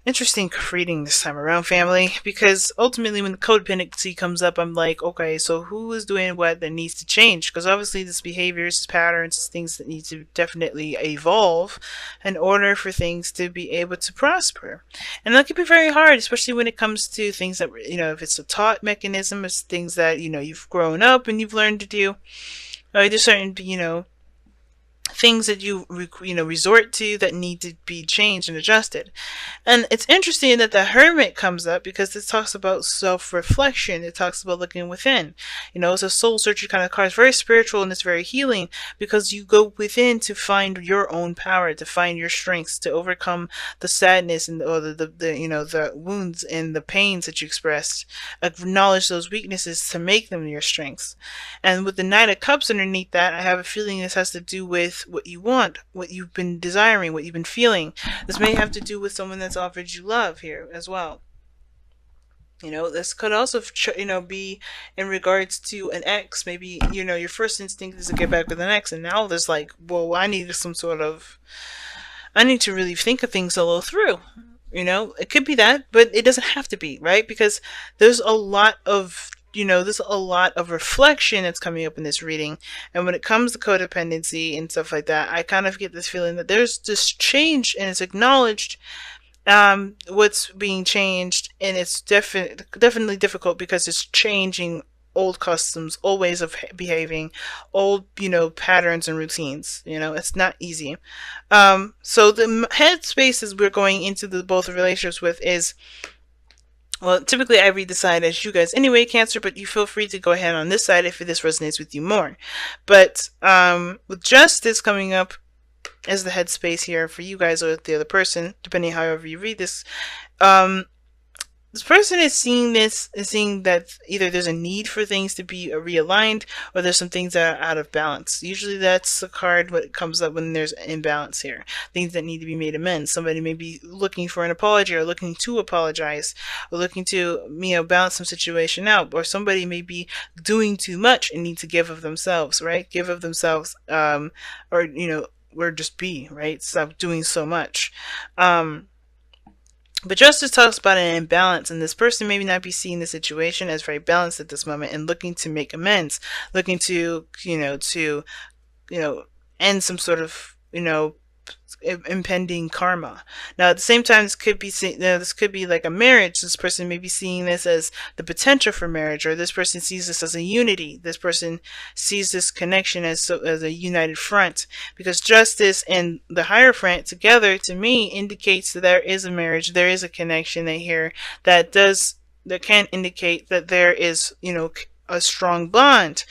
interesting reading this time around, family, because ultimately when the codependency comes up, I'm like, okay, so who is doing what that needs to change? Because obviously this behaviors, this patterns, this things that need to definitely evolve in order for things to be able to prosper. And that can be very hard, especially when it comes to things that, if it's a taught mechanism, it's things that, you've grown up and you've learned to do. There's certain, things that you resort to that need to be changed and adjusted. And it's interesting that the hermit comes up because it talks about self-reflection. It talks about looking within. It's a soul searching kind of card. It's very spiritual and it's very healing because you go within to find your own power, to find your strengths, to overcome the sadness and or the wounds and the pains that you expressed. Acknowledge those weaknesses to make them your strengths. And with the Knight of Cups underneath that, I have a feeling this has to do with what you want, what you've been desiring, what you've been feeling. This may have to do with someone that's offered you love here as well. This could also, be in regards to an ex. Maybe, your first instinct is to get back with an ex, and now there's like, well, I need to really think of things a little through. It could be that, but it doesn't have to be, right? Because there's a lot of there's a lot of reflection that's coming up in this reading. And when it comes to codependency and stuff like that, I kind of get this feeling that there's this change and it's acknowledged what's being changed, and it's definitely difficult because it's changing old customs, old ways of behaving, old patterns and routines. It's not easy. So the headspaces we're going into the both relationships with is, well, typically I read the side as you guys anyway, Cancer, but you feel free to go ahead on this side if this resonates with you more. But with Justice coming up as the headspace here for you guys or the other person, depending however you read this, this person is seeing that either there's a need for things to be realigned or there's some things that are out of balance. Usually that's the card what comes up when there's an imbalance here. Things that need to be made amends. Somebody may be looking for an apology or looking to apologize or looking to, balance some situation out, or somebody may be doing too much and need to give of themselves, right? Give of themselves, or just be, right? Stop doing so much. But Justice talks about an imbalance, and this person may not be seeing the situation as very balanced at this moment and looking to make amends, looking to, end some sort of, impending karma. Now, at the same time, this could be like a marriage. This person may be seeing this as the potential for marriage, or this person sees this as a unity. This person sees this connection as a united front, because Justice and the Hierophant together, to me, indicates that there is a marriage, there is a connection here that can indicate that there is, a strong bond,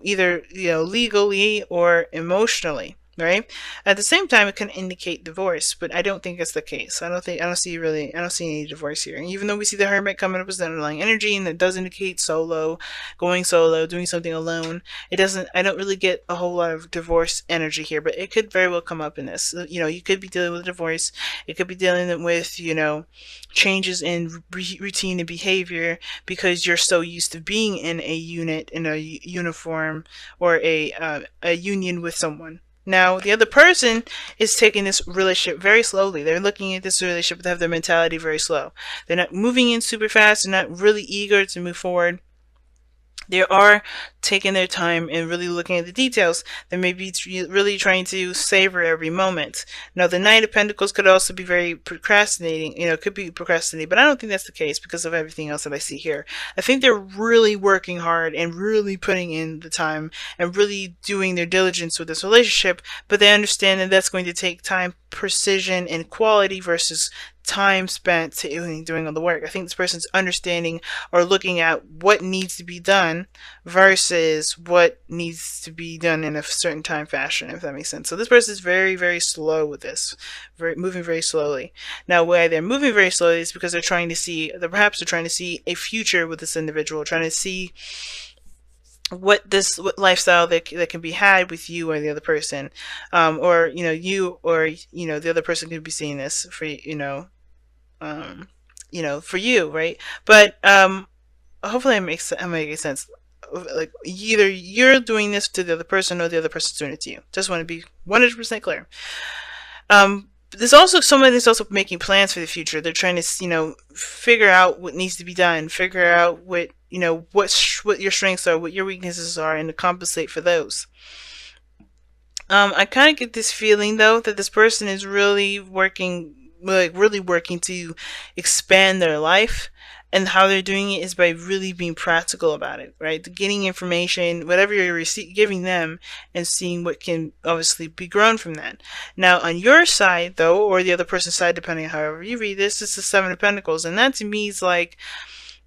either legally or emotionally. Right. At the same time, it can indicate divorce, but I don't think it's the case. I don't see any divorce here. Even though we see the Hermit coming up as the underlying energy, and it does indicate going solo, doing something alone. It doesn't. I don't really get a whole lot of divorce energy here, but it could very well come up in this. You could be dealing with divorce. It could be dealing with changes in routine and behavior because you're so used to being in a unit, in a uniform, or a union with someone. Now, the other person is taking this relationship very slowly. They're looking at this relationship, they have their mentality very slow. They're not moving in super fast. They're not really eager to move forward. They are taking their time and really looking at the details. They may be really trying to savor every moment. Now, the Knight of Pentacles could also be very procrastinating. Could be procrastinating, but I don't think that's the case because of everything else that I see here. I think they're really working hard and really putting in the time and really doing their diligence with this relationship, but they understand that that's going to take time, precision, and quality versus time spent to doing all the work. I think this person's understanding or looking at what needs to be done versus what needs to be done in a certain time fashion, if that makes sense. So this person is very, very slow with this, moving very slowly. Now, why they're moving very slowly is because perhaps they're trying to see a future with this individual, trying to see what lifestyle that can be had with you or the other person, or you or the other person could be seeing this for for you, right? But hopefully I'm making sense. Like, either you're doing this to the other person or the other person's doing it to you. Just want to be 100% clear. There's also somebody that's also making plans for the future. They're trying to, figure out what needs to be done, figure out what, what your strengths are, what your weaknesses are, and to compensate for those. I kind of get this feeling though that this person is really working, like really working to expand their life, and how they're doing it is by really being practical about it, right? Getting information, whatever you're giving them, and seeing what can obviously be grown from that. Now, on your side though, or the other person's side, depending on however you read this, it's the Seven of Pentacles, and that to me is like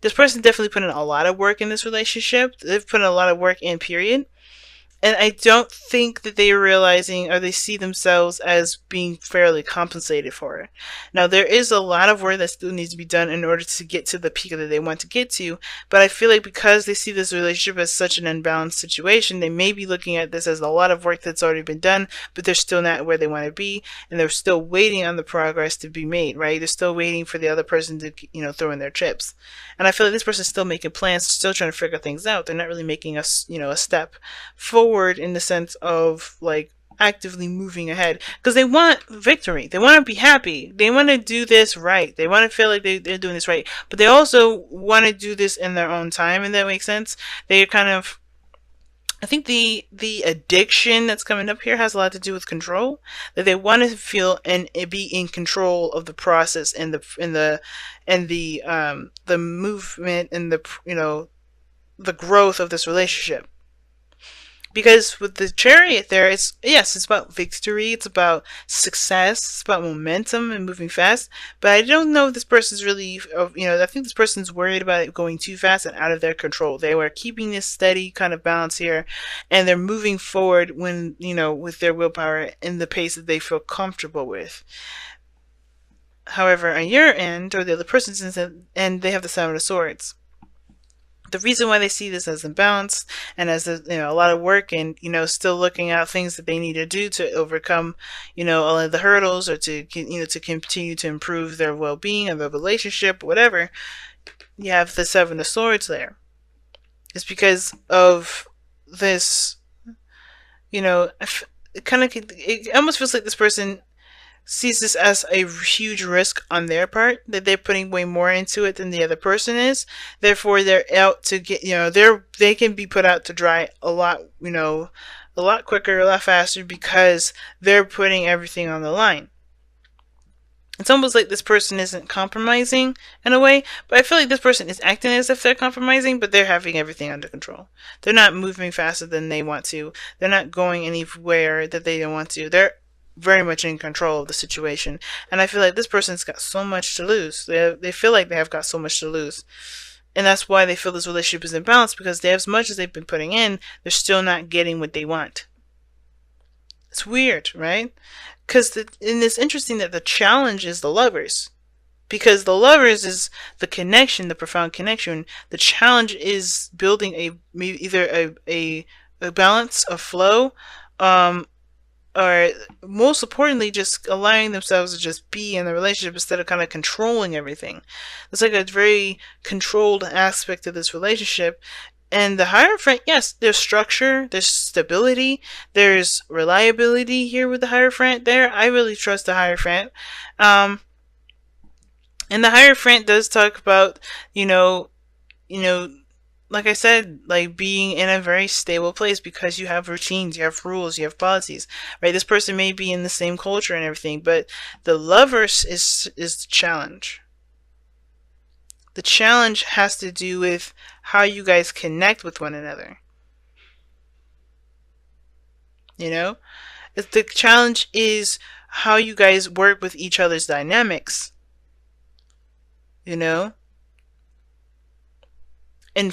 this person definitely put in a lot of work in this relationship. They've put in a lot of work in, period. And I don't think that they are realizing or they see themselves as being fairly compensated for it. Now, there is a lot of work that still needs to be done in order to get to the peak that they want to get to, but I feel like because they see this relationship as such an unbalanced situation, they may be looking at this as a lot of work that's already been done, but they're still not where they want to be, and they're still waiting on the progress to be made, right? They're still waiting for the other person to, throw in their chips. And I feel like this person's still making plans, still trying to figure things out. They're not really making a step forward in the sense of like actively moving ahead because they want victory. They want to be happy. They want to do this right. They want to feel like they're doing this right. But they also want to do this in their own time, and that makes sense. They kind of, I think the addiction that's coming up here has a lot to do with control. That they want to feel and be in control of the process and the movement and the growth of this relationship. Because with the Chariot there, it's about victory, it's about success, it's about momentum and moving fast. But I don't know if this person's really, I think this person's worried about it going too fast and out of their control. They were keeping this steady kind of balance here, and they're moving forward when, with their willpower in the pace that they feel comfortable with. However, on your end, or the other person's end, they have the Seven of Swords. The reason why they see this as imbalanced and as a lot of work, and still looking at things that they need to do to overcome all of the hurdles, or to to continue to improve their well-being and their relationship, whatever. You have the Seven of Swords there. It's because of this, it almost feels like this person sees this as a huge risk on their part, that they're putting way more into it than the other person is. Therefore, they're out to get, they can be put out to dry a lot, a lot quicker, a lot faster, because they're putting everything on the line. It's almost like this person isn't compromising in a way, but I feel like this person is acting as if they're compromising, but they're having everything under control. They're not moving faster than they want to. They're not going anywhere that they don't want to. They're very much in control of the situation. And I feel like this person's got so much to lose. They feel like they have got so much to lose. And that's why they feel this relationship is imbalanced, because they, as much as they've been putting in, they're still not getting what they want. It's weird, right? Because it's interesting that the challenge is the lovers. Because the lovers is the connection, the profound connection. The challenge is building either a balance, a flow, or most importantly, just allowing themselves to just be in the relationship instead of kind of controlling everything. It's like a very controlled aspect of this relationship. And the Hierophant, yes, there's structure, there's stability, there's reliability here with the Hierophant there. I really trust the Hierophant. And the Hierophant does talk about, like I said, like being in a very stable place, because you have routines, you have rules, you have policies, right? This person may be in the same culture and everything, but the lovers is the challenge. The challenge has to do with how you guys connect with one another. The challenge is how you guys work with each other's dynamics. And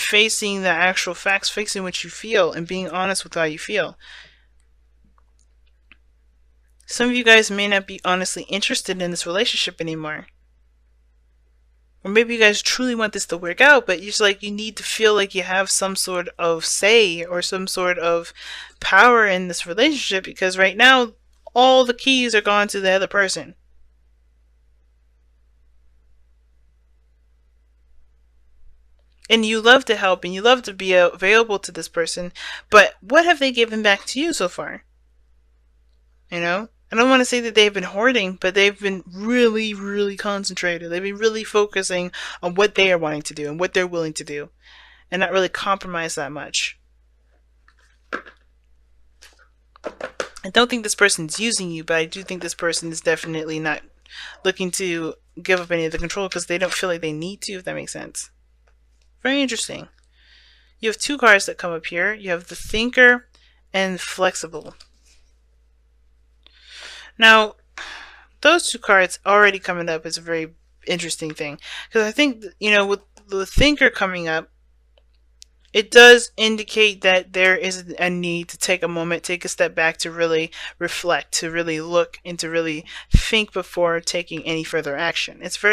facing the actual facts, facing what you feel, and being honest with how you feel. Some of you guys may not be honestly interested in this relationship anymore. Or maybe you guys truly want this to work out, but you need to feel like you have some sort of say or some sort of power in this relationship, because right now all the keys are gone to the other person. And you love to help and you love to be available to this person, but what have they given back to you so far? I don't want to say that they've been hoarding, but they've been really, really concentrated. They've been really focusing on what they are wanting to do and what they're willing to do, and not really compromise that much. I don't think this person's using you, but I do think this person is definitely not looking to give up any of the control because they don't feel like they need to, if that makes sense. Very interesting. You have two cards that come up here. You have the Thinker and Flexible. Now, those two cards already coming up is a very interesting thing. Because I think, with the Thinker coming up, it does indicate that there is a need to take a moment, take a step back to really reflect, to really look, and to really think before taking any further action. It's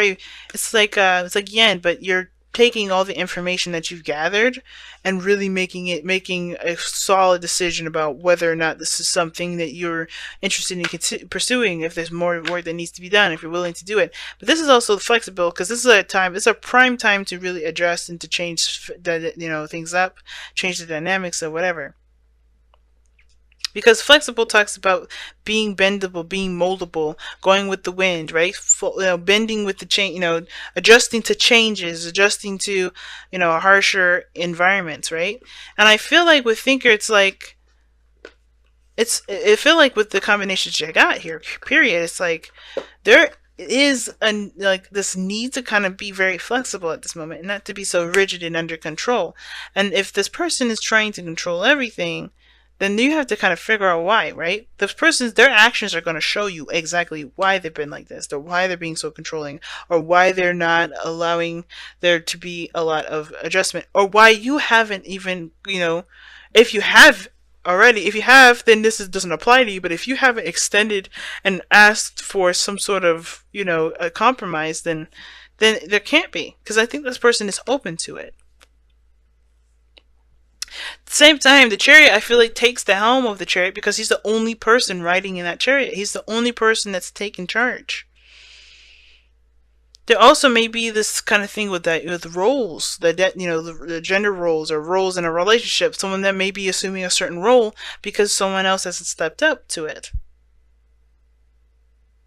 like yen, but you're taking all the information that you've gathered and really making a solid decision about whether or not this is something that you're interested in pursuing, if there's more work that needs to be done, if you're willing to do it. But this is also flexible because this is it's a prime time to really adjust and to change things up, change the dynamics or whatever. Because flexible talks about being bendable, being moldable, going with the wind, right? Bending with the change, adjusting to changes, adjusting to, harsher environments, right? And I feel like with Thinker, I feel like with the combinations I got here, period, it's like there is this need to kind of be very flexible at this moment and not to be so rigid and under control. And if this person is trying to control everything, then you have to kind of figure out why, right? Their actions are going to show you exactly why they've been like this, or why they're being so controlling, or why they're not allowing there to be a lot of adjustment, or why you haven't even, if you have already, then doesn't apply to you, but if you haven't extended and asked for some sort of, a compromise, then there can't be, because I think this person is open to it. At the same time, the Chariot, I feel like, takes the helm of the Chariot because he's the only person riding in that Chariot. He's the only person that's taking charge. There also may be this kind of thing with roles, the gender roles or roles in a relationship. Someone that may be assuming a certain role because someone else hasn't stepped up to it.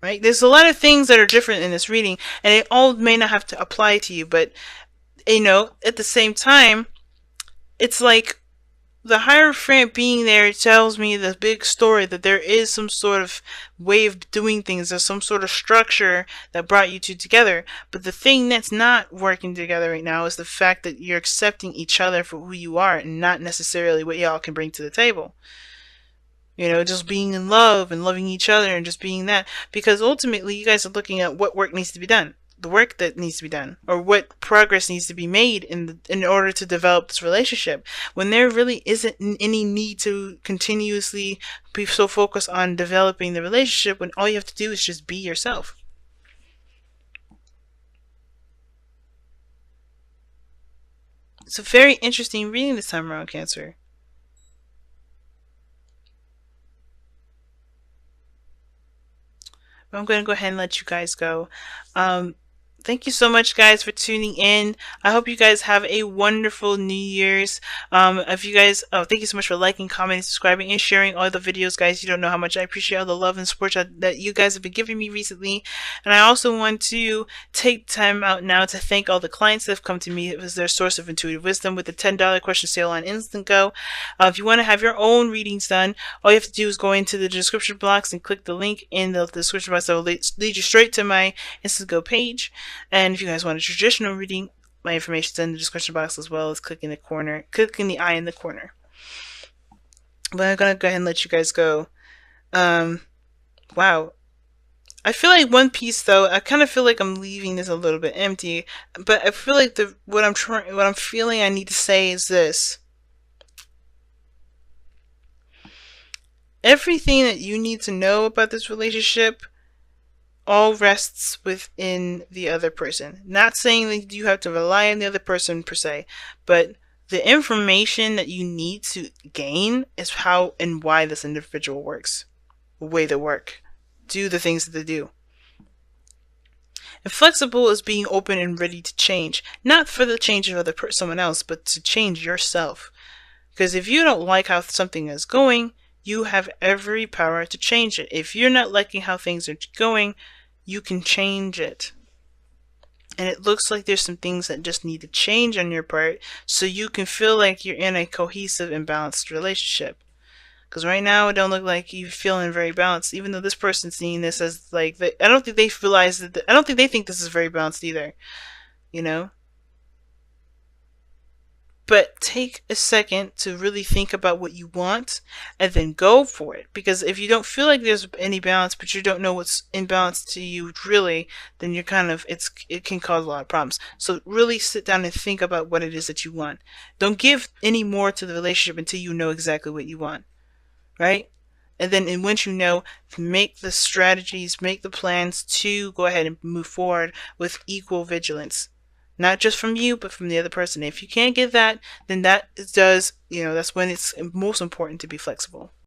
Right? There's a lot of things that are different in this reading, and it all may not have to apply to you, but, at the same time, it's like the Hierophant being there tells me the big story that there is some sort of way of doing things. There's some sort of structure that brought you two together. But the thing that's not working together right now is the fact that you're accepting each other for who you are and not necessarily what y'all can bring to the table. Just being in love and loving each other and just being that. Because ultimately, you guys are looking at what work needs to be done. The work that needs to be done, or what progress needs to be made in order to develop this relationship, when there really isn't any need to continuously be so focused on developing the relationship, when all you have to do is just be yourself. It's a very interesting reading this time around, Cancer. But I'm going to go ahead and let you guys go. Thank you so much, guys, for tuning in. I hope you guys have a wonderful New Year's. If you guys, thank you so much for liking, commenting, subscribing, and sharing all the videos, guys. You don't know how much I appreciate all the love and support that you guys have been giving me recently. And I also want to take time out now to thank all the clients that have come to me as their source of intuitive wisdom with the $10 question sale on Instant Go. If you want to have your own readings done, all you have to do is go into the description box and click the link in the description box that will lead you straight to my Instant Go page. And if you guys want a traditional reading, my information is in the description box, as well as clicking the eye in the corner. But I'm going to go ahead and let you guys go. Wow. I feel like one piece, though, I kind of feel like I'm leaving this a little bit empty, but I feel like what I'm feeling I need to say is this. Everything that you need to know about this relationship all rests within the other person. Not saying that you have to rely on the other person per se, but the information that you need to gain is how and why this individual works, the way they work, do the things that they do. And flexible is being open and ready to change, not for the change of someone else, but to change yourself. Because if you don't like how something is going, you have every power to change it. If you're not liking how things are going, you can change it. And it looks like there's some things that just need to change on your part so you can feel like you're in a cohesive and balanced relationship. Because right now it don't look like you're feeling very balanced, even though this person's seeing this as like, I don't think they realize that, I don't think they think this is very balanced either, you know? But take a second to really think about what you want and then go for it. Because if you don't feel like there's any balance, but you don't know what's in balance to you really, then you're kind of, it can cause a lot of problems. So really sit down and think about what it is that you want. Don't give any more to the relationship until you know exactly what you want, right? And once you know, make the strategies, make the plans to go ahead and move forward with equal vigilance. Not just from you, but from the other person. If you can't get that, then that does, that's when it's most important to be flexible.